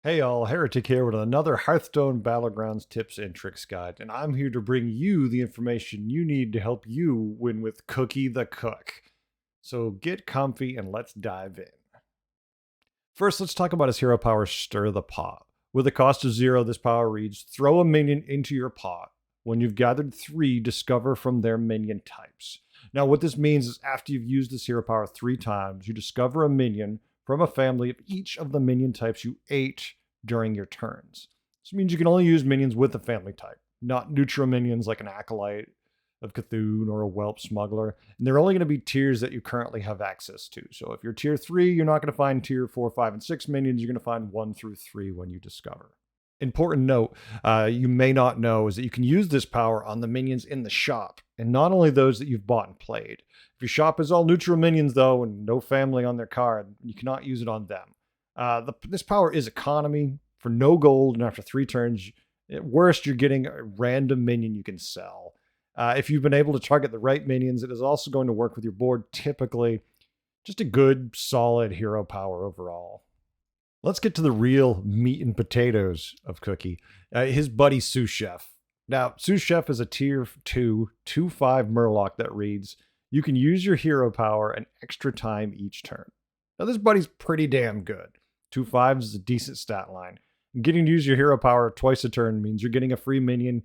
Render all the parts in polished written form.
Hey all, Heretic here with another Hearthstone Battlegrounds tips and tricks guide, and I'm here to bring you the information you need to help you win with Cookie the Cook. So get comfy and let's dive in. First, let's talk about his hero power, Stir the Pot. With a cost of 0, this power reads, throw a minion into your pot. When you've gathered 3, discover from their minion types. Now what this means is after you've used this hero power 3 times, you discover a minion from a family of each of the minion types you ate during your turns. This means you can only use minions with a family type, not neutral minions like an Acolyte of Cthulhu or a Whelp Smuggler. And they're only going to be tiers that you currently have access to. So if you're tier 3, you're not going to find tier 4, 5, and 6 minions. You're going to find 1 through 3 when you discover. Important note, you may not know, is that you can use this power on the minions in the shop, and not only those that you've bought and played. If your shop is all neutral minions, though, and no family on their card, you cannot use it on them. This power is economy for no gold, and after 3 turns, at worst, you're getting a random minion you can sell. If you've been able to target the right minions, it is also going to work with your board typically. Just a good, solid hero power overall. Let's get to the real meat and potatoes of Cookie. His buddy Sous Chef. Now, Sous Chef is a tier 2, 2/5 Murloc that reads, you can use your hero power an extra time each turn. Now, this buddy's pretty damn good. 2/5 is a decent stat line. And getting to use your hero power twice a turn means you're getting a free minion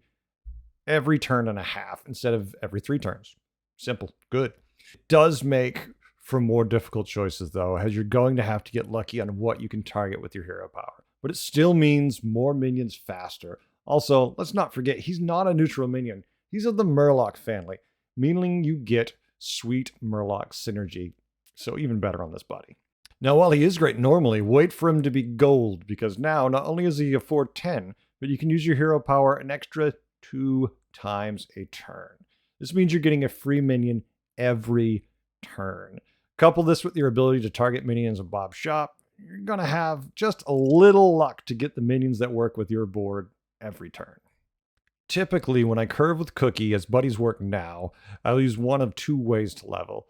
every turn and a half instead of every 3 turns. Simple. Good. It does make for more difficult choices, though, as you're going to have to get lucky on what you can target with your hero power. But it still means more minions faster. Also, let's not forget, he's not a neutral minion. He's of the Murloc family, meaning you get sweet Murloc synergy. So even better on this buddy. Now, while he is great normally, wait for him to be gold, because now not only is he a 4/10, but you can use your hero power an extra 2 times a turn. This means you're getting a free minion every turn. Couple this with your ability to target minions in Bob's shop, you're going to have just a little luck to get the minions that work with your board every turn. Typically, when I curve with Cookie, as buddies work now, I'll use one of 2 ways to level.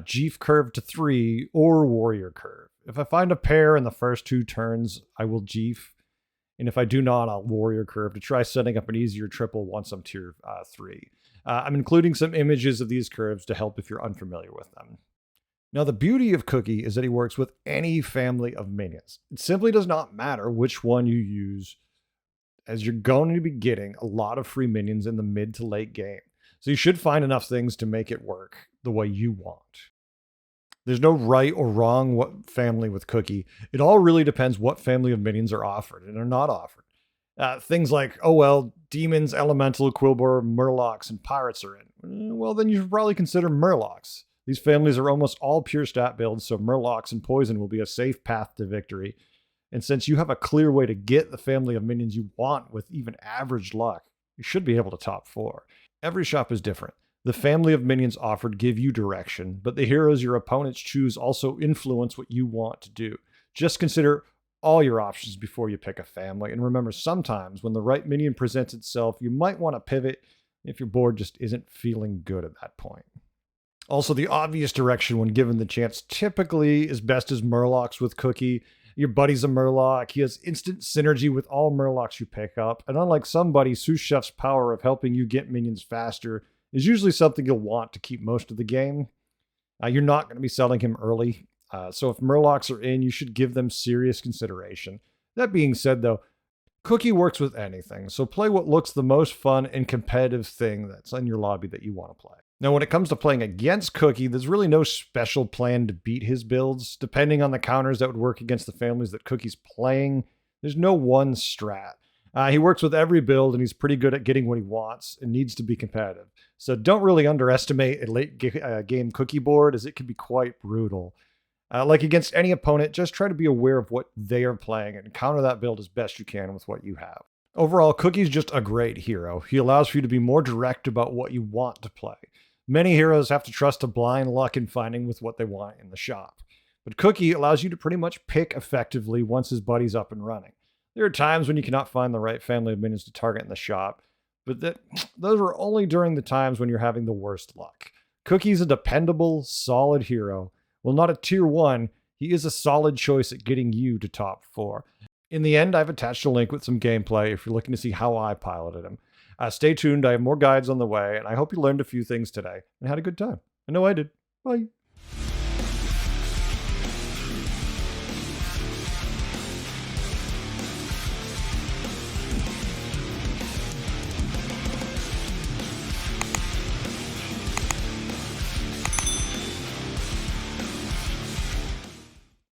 Jeef curve to 3 or Warrior curve. If I find a pair in the first 2 turns, I will Jeef. And if I do not, I'll Warrior curve to try setting up an easier triple once I'm tier 3. I'm including some images of these curves to help if you're unfamiliar with them. Now, the beauty of Cookie is that he works with any family of minions. It simply does not matter which one you use, as you're going to be getting a lot of free minions in the mid to late game. So you should find enough things to make it work the way you want. There's no right or wrong what family with Cookie. It all really depends what family of minions are offered and are not offered. Things like, oh well, demons, elemental, quillbore, murlocs, and pirates are in. Well, then you should probably consider murlocs. These families are almost all pure stat builds, so murlocs and poison will be a safe path to victory. And since you have a clear way to get the family of minions you want with even average luck, you should be able to top 4. Every shop is different. The family of minions offered give you direction, but the heroes your opponents choose also influence what you want to do. Just consider all your options before you pick a family, and remember, sometimes when the right minion presents itself, you might want to pivot if your board just isn't feeling good at that point. Also, the obvious direction when given the chance typically is best as Murlocs with Cookie. Your buddy's a Murloc. He has instant synergy with all Murlocs you pick up. And unlike some buddies, Sous Chef's power of helping you get minions faster is usually something you'll want to keep most of the game. You're not going to be selling him early. So if Murlocs are in, you should give them serious consideration. That being said, though, Cookie works with anything. So play what looks the most fun and competitive thing that's in your lobby that you want to play. Now, when it comes to playing against Cookie, there's really no special plan to beat his builds. Depending on the counters that would work against the families that Cookie's playing, there's no one strat. He works with every build, and he's pretty good at getting what he wants and needs to be competitive. So don't really underestimate a late game Cookie board, as it can be quite brutal. Like against any opponent, just try to be aware of what they are playing and counter that build as best you can with what you have. Overall, Cookie's just a great hero. He allows for you to be more direct about what you want to play. Many heroes have to trust to blind luck in finding with what they want in the shop. But Cookie allows you to pretty much pick effectively once his buddy's up and running. There are times when you cannot find the right family of minions to target in the shop, but those are only during the times when you're having the worst luck. Cookie's a dependable, solid hero. While not a tier 1, he is a solid choice at getting you to top 4. In the end, I've attached a link with some gameplay if you're looking to see how I piloted him. Stay tuned, I have more guides on the way, and I hope you learned a few things today and had a good time. I know I did. Bye.